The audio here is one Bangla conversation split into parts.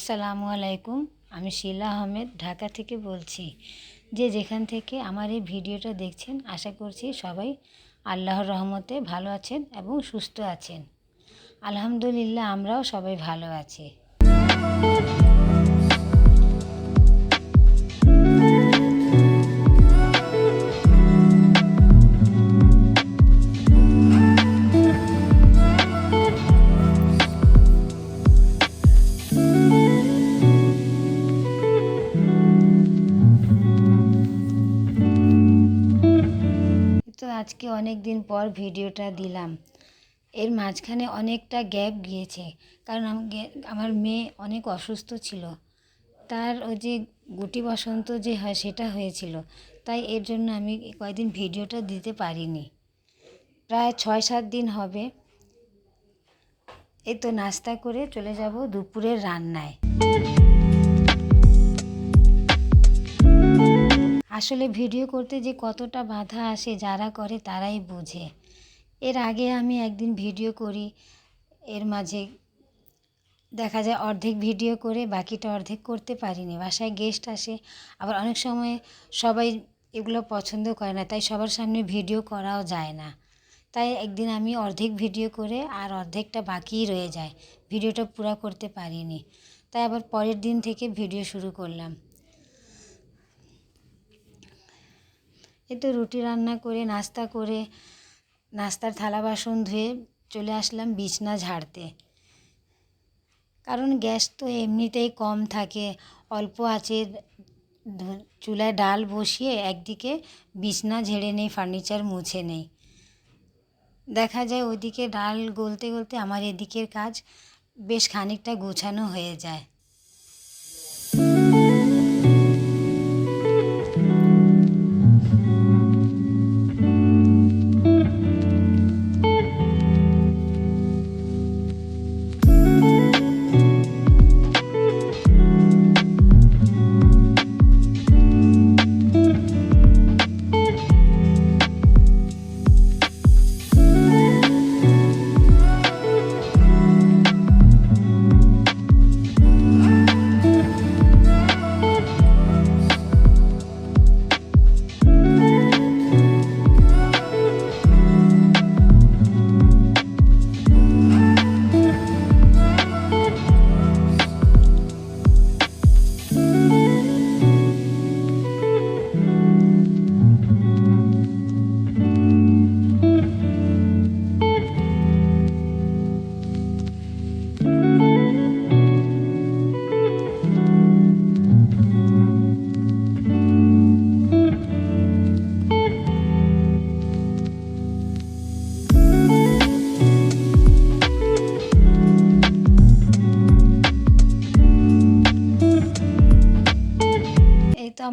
আসসালামু আলাইকুম। আমি শিলা আহমেদ ঢাকা থেকে বলছি। যেখান থেকে আমার এই ভিডিওটা দেখছেন, আশা করছি সবাই আল্লাহর রহমতে ভালো আছেন এবং সুস্থ আছেন। আলহামদুলিল্লাহ, আমরাও সবাই ভালো আছি। তো আজকে অনেক দিন পর ভিডিওটা দিলাম। এর মাঝখানে অনেকটা গ্যাপ গিয়েছে, কারণ আমার মেয়ে অনেক অসুস্থ ছিল। তার ওই যে গুটি বসন্ত যে হয় সেটা হয়েছিল, তাই এর জন্য আমি কয়েকদিন ভিডিওটা দিতে পারিনি। প্রায় 6-7 দিন হবে। এই তো নাস্তা করে চলে যাব দুপুরের রান্নায়। আসলে ভিডিও করতে যে কতটা বাধা আসে, যারা করে তারাই বোঝে। এর আগে আমি একদিন ভিডিও করি, এর মাঝে দেখা যায় অর্ধেক ভিডিও করে বাকিটা অর্ধেক করতে পারিনি। বাসায় গেস্ট আসে, আবার অনেক সময় সবাই এগুলো পছন্দ করে না, তাই সবার সামনে ভিডিও করাও যায় না। তাই একদিন আমি অর্ধেক ভিডিও করে আর অর্ধেকটা বাকিই রয়ে যায়, ভিডিওটা পুরো করতে পারিনি। তাই আবার পরের দিন থেকে ভিডিও শুরু করলাম। এই তো রুটি রান্না করে নাস্তা করে নাস্তার থালা বাসন ধুয়ে চলে আসলাম বিছনা ঝাড়তে। কারণ গ্যাস তো এমনিতেই কম থাকে, অল্প আছে। চুলায় ডাল বসিয়ে একদিকে বিছনা ঝেড়ে নেই, ফার্নিচার মুছে নেই। দেখা যায় ওইদিকে ডাল গলতে গলতে আমার এদিকের কাজ বেশ খানিকটা গোছানো হয়ে যায়। এই তো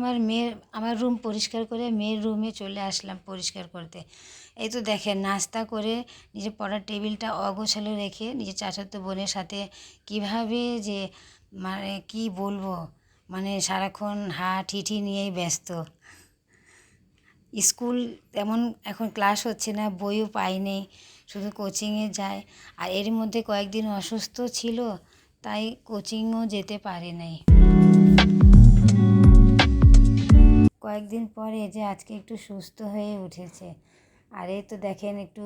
আমার রুম পরিষ্কার করে মেয়ের রুমে চলে আসলাম পরিষ্কার করতে। এই তো দেখেন, নাস্তা করে নিজের পড়ার টেবিলটা অগোছালো রেখে নিজের চাচাতো বোনের সাথে কিভাবে যে মানে কি বলবো, মানে সারাক্ষণ ঠিঠি নিয়েই ব্যস্ত। স্কুল তেমন এখন ক্লাস হচ্ছে না, বইও পাইনি, শুধু কোচিংয়ে যায়। আর এর মধ্যে কয়েকদিন অসুস্থ ছিল, তাই কোচিংও যেতে পারে নাই। কয়েকদিন পরে যে আজকে একটু সুস্থ হয়ে উঠেছে। আর এই তো দেখেন, একটু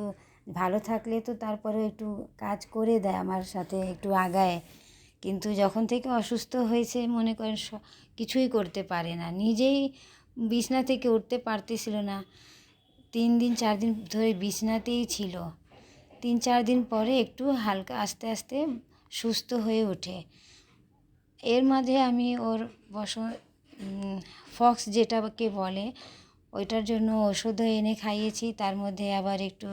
ভালো থাকলে তো তারপরে একটু কাজ করে দেয়, আমার সাথে একটু আগায়। কিন্তু যখন থেকে অসুস্থ হয়েছে, মনে করেন কিছুই করতে পারে না, নিজেই বিছনা থেকে উঠতে পারতেছিল না। 3-4 দিন ধরে বিছনাতেই ছিল। 3-4 দিন পরে একটু হালকা আস্তে আস্তে সুস্থ হয়ে ওঠে। এর মাঝে আমি ওর ফক্স যেটাকে বলে, ওইটার জন্য ওষুধও এনে খাইয়েছি। তার মধ্যে আবার একটু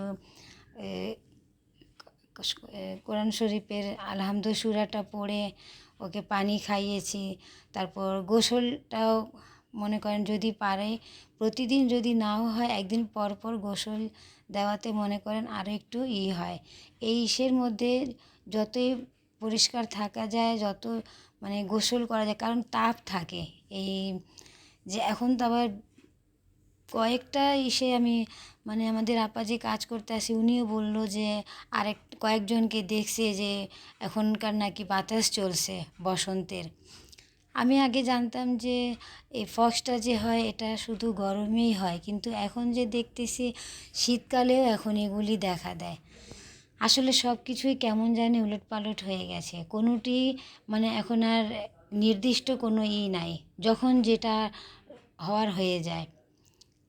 কোরআন শরীফের আলহামদু সূরাটা পড়ে ওকে পানি খাইয়েছি। তারপর গোসলটাও মনে করেন যদি পারে, প্রতিদিন যদি নাও হয়, একদিন পর পর গোসল দেওয়াতে মনে করেন আরও একটু হয়। এই ইসের মধ্যে যতই পরিষ্কার থাকা যায়, যত মানে গোসল করা যায়, কারণ তাপ থাকে। এই যে এখন তো আবার কয়েকটা আমি মানে আমাদের আপা যে কাজ করতে আসে উনিও বলল যে কয়েকজনকে দেখছে যে এখনকার নাকি বাতাস চলছে বসন্তের। আমি আগে জানতাম যে এই ফক্সটা যে হয় এটা শুধু গরমেই হয়, কিন্তু এখন যে দেখতেছি শীতকালেও এখন এগুলি দেখা দেয়। আসলে সব কিছুই কেমন জানি উলটপালট হয়ে গেছে, কোনোটি মানে এখন আর নির্দিষ্ট কোনো নাই, যখন যেটা হওয়ার হয়ে যায়।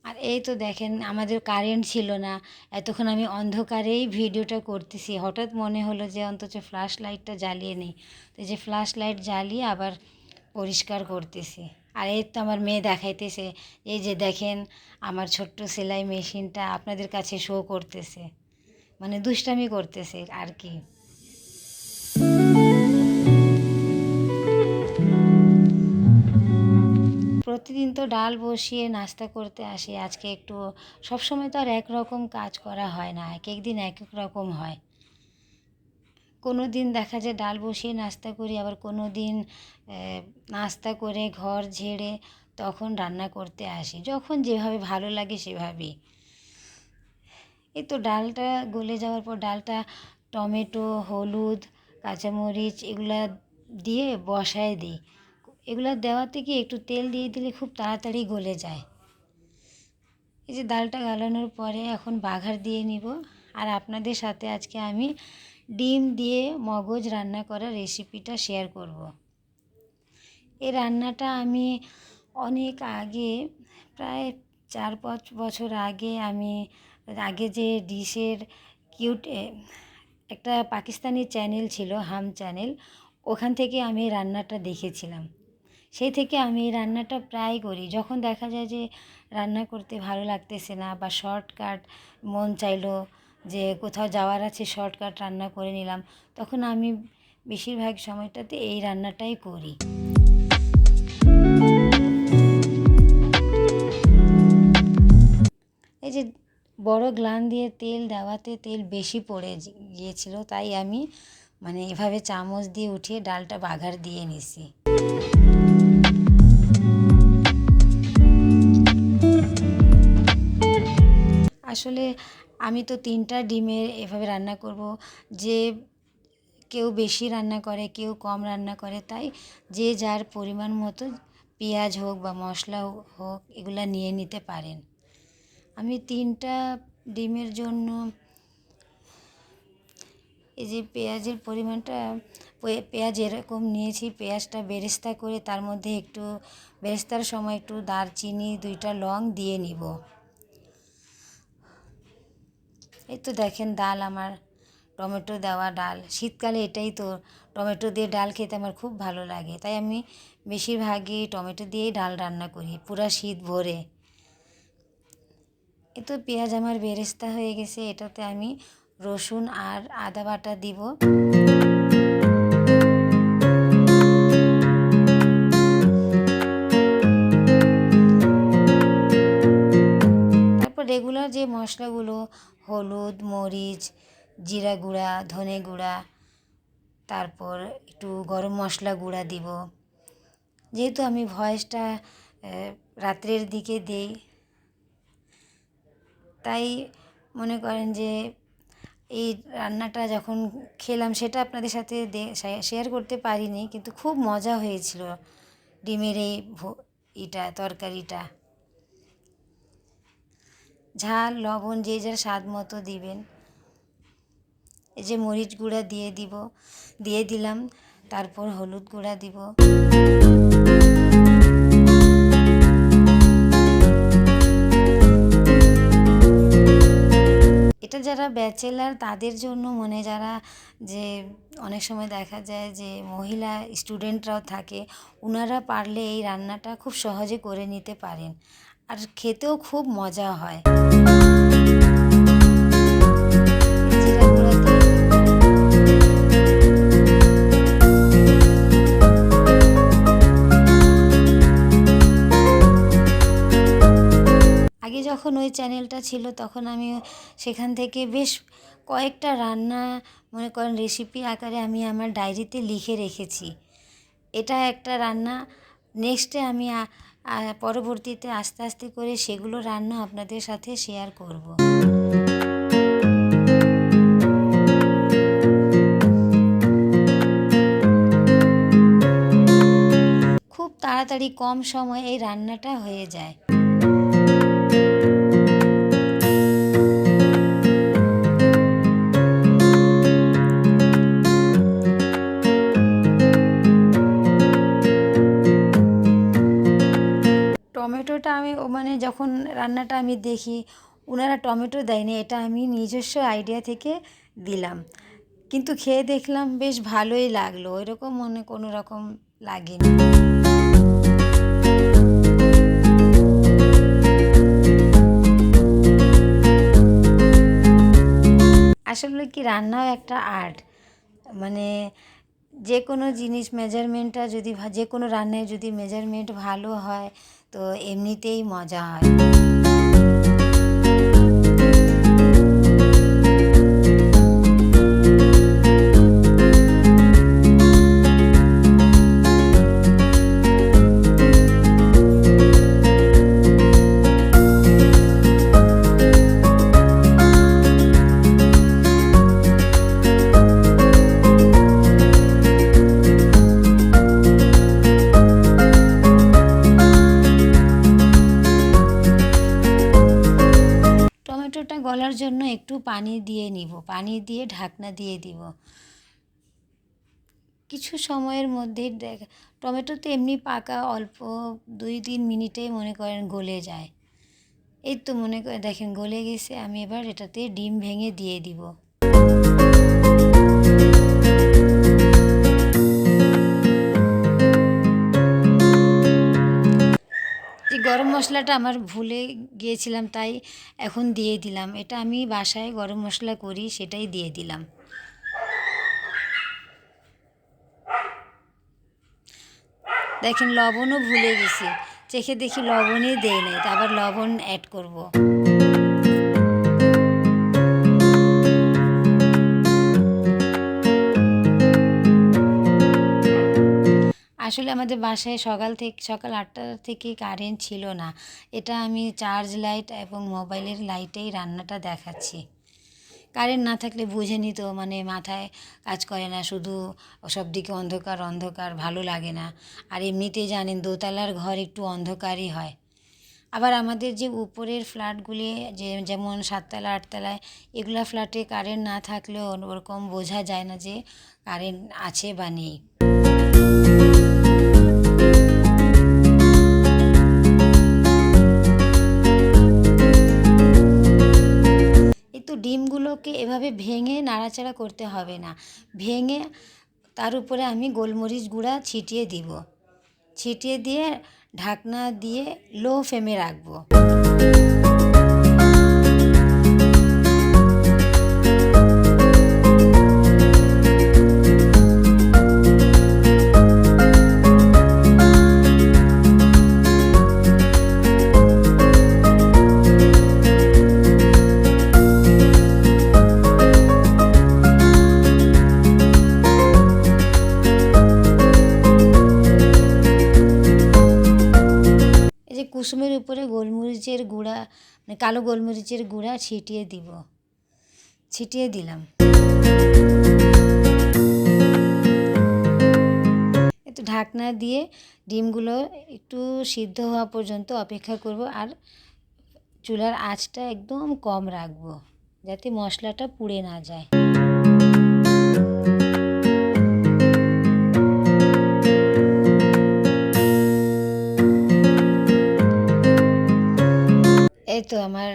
আর এই তো দেখেন আমাদের কারেন্ট ছিল না, এতক্ষণ আমি অন্ধকারেই ভিডিওটা করতেছি, হঠাৎ মনে হলো যে অন্তত ফ্ল্যাশ লাইটটা জ্বালিয়ে নিই। তো যে ফ্ল্যাশ লাইট জ্বালিয়ে আবার পরিষ্কার করতেছি। আর এই তো আমার মেয়ে দেখাইতেছে, এই যে দেখেন আমার ছোট্ট সেলাই মেশিনটা আপনাদের কাছে শো করতেছে, মানে দুষ্টামি করতেছে আর কি। প্রতিদিন তো ডাল বসিয়ে নাস্তা করতে আসি, আজকে একটু, সবসময় তো আর একরকম কাজ করা হয় না, এক এক দিন এক এক রকম হয়। কোনো দিন দেখা যায় ডাল বসিয়ে নাস্তা করি, আবার কোনো দিন নাস্তা করে ঘর ঝেড়ে তখন রান্না করতে আসি, যখন যেভাবে ভালো লাগে সেভাবেই। এই তো ডালটা গলে যাওয়ার পর ডালটা টমেটো, হলুদ, কাঁচামরিচ এগুলা দিয়ে বসায় দিই। এগুলা দেওয়াতে কি একটু তেল দিয়ে দিলে খুব তাড়াতাড়ি গলে যায়। এই যে ডালটা গালানোর পরে এখন বাঘার দিয়ে নিব। আর আপনাদের সাথে আজকে আমি ডিম দিয়ে মগজ রান্না করার রেসিপিটা শেয়ার করব। এই রান্নাটা আমি অনেক আগে, প্রায় 4-5 বছর আগে, আগে যে ডিশের কিউট একটা পাকিস্তানি চ্যানেল ছিল, হাম চ্যানেল, ওখান থেকে আমি এই রান্নাটা দেখেছিলাম। সেই থেকে আমি এই রান্নাটা প্রায় করি, যখন দেখা যায় যে রান্না করতে ভালো লাগতেছে না বা শর্টকাট মন চাইলো যে কোথাও যাওয়ার আছে, শর্টকাট রান্না করে নিলাম, তখন আমি বেশিরভাগ সময়টাতে এই রান্নাটাই করি। এই যে বড় গ্লান দিয়ে তেল দেওয়াতে তেল বেশি পড়ে গিয়েছিল, তাই আমি মানে এভাবে চামচ দিয়ে উঠিয়ে ডালটা বাঘার দিয়ে নিছি। আসলে আমি তো 3টা ডিমের এভাবে রান্না করব, যে কেউ বেশি রান্না করে কেউ কম রান্না করে, তাই যে যার পরিমাণ মতো পেঁয়াজ হোক বা মশলা হোক এগুলা নিয়ে নিতে পারেন। আমি 3টা ডিমের জন্য এই যে পেঁয়াজের পরিমাণটা, পেঁয়াজ এরকম নিয়েছি, পেঁয়াজটা বেরেস্তা করে তার মধ্যে একটু বেরেস্তার সময় একটু দারচিনি, 2টা লং দিয়ে নিব। এই তো দেখেন ডাল আমার, টমেটো দেওয়া ডাল, শীতকালে এটাই তো, টমেটো দিয়ে ডাল খেতে আমার খুব ভালো লাগে, তাই আমি বেশিরভাগই টমেটো দিয়েই ডাল রান্না করি পুরা শীত ভরে। এই তো পেঁয়াজ আমার বেরেস্তা হয়ে গেছে, এটাতে আমি রসুন আর আদা বাটা দিব। তারপর রেগুলার যে মশলাগুলো, হলুদ, মরিচ, জিরা গুঁড়া, ধনে গুঁড়া, তারপর একটু গরম মশলা গুঁড়া দিব। যেহেতু আমি ভয়েসটা রাত্রের দিকে দেই, তাই মনে করেন যে এই রান্নাটা যখন খেলাম সেটা আপনাদের সাথে শেয়ার করতে পারিনি, কিন্তু খুব মজা হয়েছিল ডিমের এই তরকারিটা। ঝাল লবণ যে যার স্বাদ মতো দিবেন। এই যে মরিচ গুঁড়া দিয়ে দিলাম, তারপর হলুদ গুঁড়া দিব। এটা যারা ব্যাচেলার তাদের জন্য, মানে যারা যে অনেক সময় দেখা যায় যে মহিলা স্টুডেন্টরাও থাকে, ওনারা পারলে এই রান্নাটা খুব সহজে করে নিতে পারেন, আর খেতেও খুব মজা হয়। জিরা গুঁড়া দিয়ে আগে যখন ওই চ্যানেলটা ছিল তখন আমি সেখান থেকে বেশ কয়েকটা রান্না, মনে করেন রেসিপি আকারে আমি আমার ডায়েরিতে লিখে রেখেছি। এটা একটা রান্না, নেক্সটে আমি পরবর্তীতে আস্তে আস্তে করে সেগুলো রান্না আপনাদের সাথে শেয়ার করব। খুব তাড়াতাড়ি কম সময়ে এই রান্নাটা হয়ে যায়। টমেটোটা আমি মানে যখন রান্নাটা আমি দেখি ওনারা টমেটো দেয়নি, এটা আমি নিজস্ব আইডিয়া থেকে দিলাম, কিন্তু খেয়ে দেখলাম বেশ ভালোই লাগলো, ওইরকম মনে কোনো রকম লাগেনি। আসলে কি রান্নাও একটা আর্ট, মানে যে কোনো জিনিস মেজারমেন্টটা যদি যে কোনো রান্নায় যদি মেজারমেন্ট ভালো হয় তো এমনিতেই মজা হয়। টমেটোটা গলার জন্য একটু পানি দিয়ে নিব, পানি দিয়ে ঢাকনা দিয়ে দিব। কিছু সময়ের মধ্যে টমেটো তো এমনি পাকা অল্প 2-3 মিনিটেই মনে করেন গলে যায়। এই তো মনে করে দেখেন গলে গেছে, আমি এবার এটাতে ডিম ভেঙে দিয়ে দিব। এই গরম মশলাটা আমার ভুলে গিয়েছিলাম, তাই এখন দিয়ে দিলাম। এটা আমি বাসায় গরম মশলা করি, সেটাই দিয়ে দিলাম। দেখেন লবণও ভুলে গেছি, চেখে দেখি লবণই দেই নাই, তা আবার লবণ অ্যাড করব। আসলে আমাদের বাসায় সকাল 8টা থেকে কারেন্ট ছিল না, এটা আমি চার্জ লাইট এবং মোবাইলের লাইটেই রান্নাটা দেখাচ্ছি। কারেন্ট না থাকলে বুঝে নিত, মানে মাথায় কাজ করে না, শুধু সব দিকে অন্ধকার অন্ধকার, ভালো লাগে না। আর এমনিতেই জানেন দোতলার ঘর একটু অন্ধকারই হয়। আবার আমাদের যে উপরের ফ্ল্যাটগুলি যেমন 7তলা 8তলায়, এগুলা ফ্ল্যাটে কারেন্ট না থাকলেও ওরকম বোঝা যায় না যে কারেন্ট আছে বা নেই। এই তো ডিমগুলোকে এভাবে ভেঙে নাড়াচাড়া করতে হবে না, ভেঙে তার উপরে আমি গোলমরিচ গুঁড়া ছিটিয়ে দিব, ছিটিয়ে দিয়ে ঢাকনা দিয়ে লো ফ্লেমে রাখবো। কুসুমের উপরে গোলমরিচের গুঁড়া, মানে কালো গোলমরিচের গুঁড়া ছিটিয়ে দিলাম। একটু ঢাকনা দিয়ে ডিমগুলো একটু সিদ্ধ হওয়া পর্যন্ত অপেক্ষা করব, আর চুলার আঁচটা একদম কম রাখবো যাতে মশলাটা পুড়ে না যায়। এই তো আমার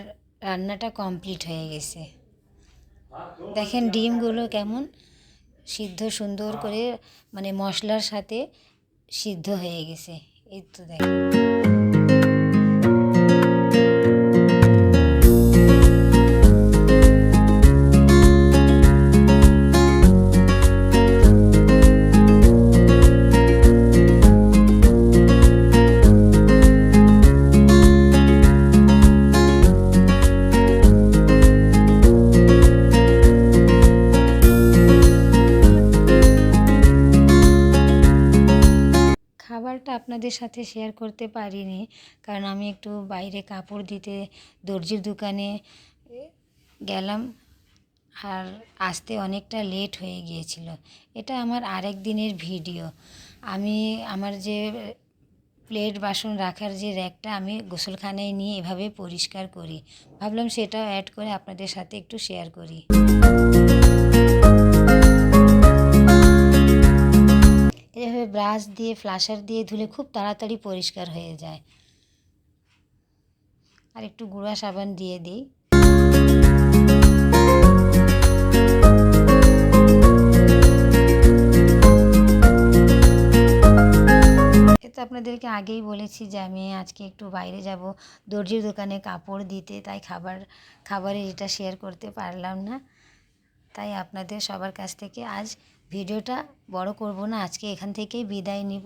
রান্নাটা কমপ্লিট হয়ে গেছে। দেখেন ডিমগুলো কেমন সিদ্ধ সুন্দর করে, মানে মশলার সাথে সিদ্ধ হয়ে গেছে। এই তো দেখেন। খাবারটা আপনাদের সাথে শেয়ার করতে পারিনি, কারণ আমি একটু বাইরে কাপড় দিতে দর্জির দোকানে গেলাম, আর আসতে অনেকটা লেট হয়ে গিয়েছিল। এটা আমার আরেক দিনের ভিডিও। আমি আমার যে প্লেট বাসন রাখার যে র্যাকটা আমি গোসলখানায় নিয়ে এভাবে পরিষ্কার করি, ভাবলাম সেটাও অ্যাড করে আপনাদের সাথে একটু শেয়ার করি। এভাবে ব্রাশ দিয়ে ফ্লাশার দিয়ে ধুলে খুব তাড়াতাড়ি পরিষ্কার হয়ে যায়। আর একটু গুঁড়া সাবান দিয়ে দিই। তো আপনাদেরকে আগেই বলেছি যে আমি আজকে একটু বাইরে যাব দর্জির দোকানে কাপড় দিতে, তাই খাবারের এটা শেয়ার করতে পারলাম না। তাই আপনাদের সবার কাছ থেকে আজ ভিডিওটা বড় করব না, আজকে এখান থেকেই বিদায় নিব।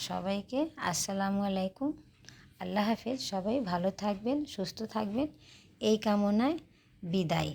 সবাইকে আসসালামু আলাইকুম, আল্লাহ হাফেজ। সবাই ভালো থাকবেন, সুস্থ থাকবেন, এই কামনায় বিদায়।